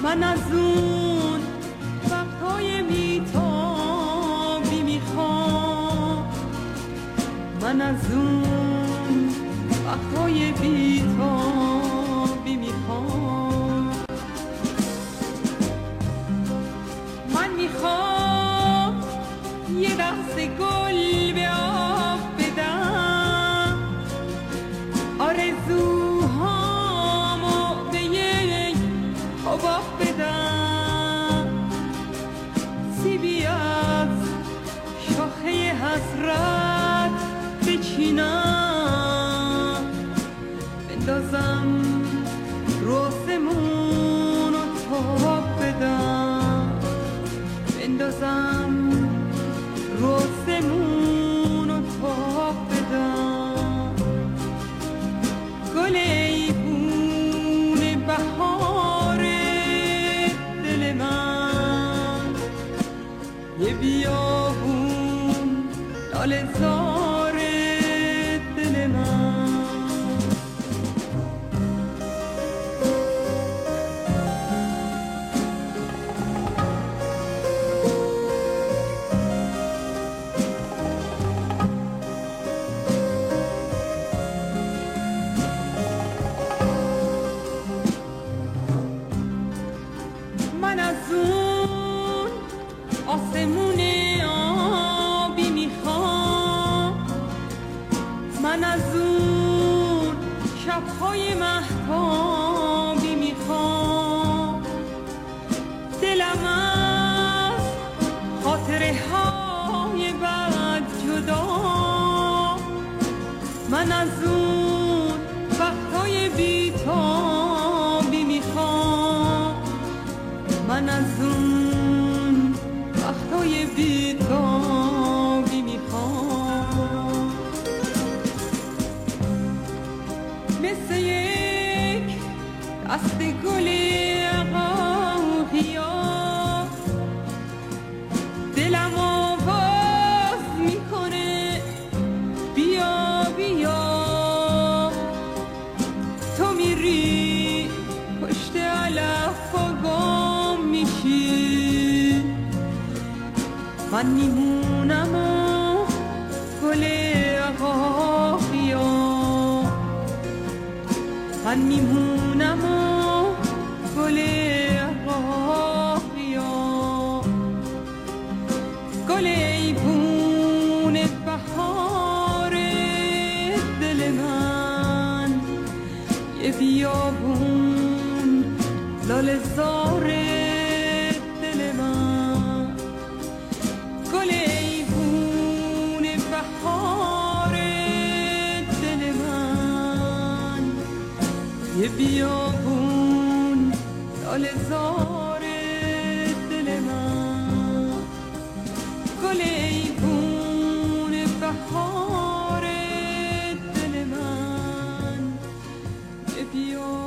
من از اون وقتای بی‌تابی میخوام، من از اون وقتای بی‌تابی میخوام. من میخوام یه دست گل به آب بدم، آرزوهامو به یک حباب بدم، سیبی از شاخه حسرت بچینم، بندازم رو آسمون و تاب بدم، بندازم رو آسمون و تاب بدم. گل ایوون بهار دل من، یه بیابون لاله زار دل من. من از اون آسمون آبی میخوام، من از اون شبهای مهتابی میخوام. دلم از خاطره های بد جدا، من از اون وقتهای بی‌تابی میخوام، من از اون وقتای بی‌تابی میخوام. مثل یک دست گل عقاقیا دلم آواز میکنه بیا بیا. تو میری پشت علف و گم میشی، من میمونم و گل عقاقیا، من میمونم و گل عقاقیا. گل ایوون بهار دل من، یه بیابون لاله زار دل من. گل ایوون بهار دل من، یه بیابون لاله زار دل من. گل ایوون بهار دل من، یه بیابون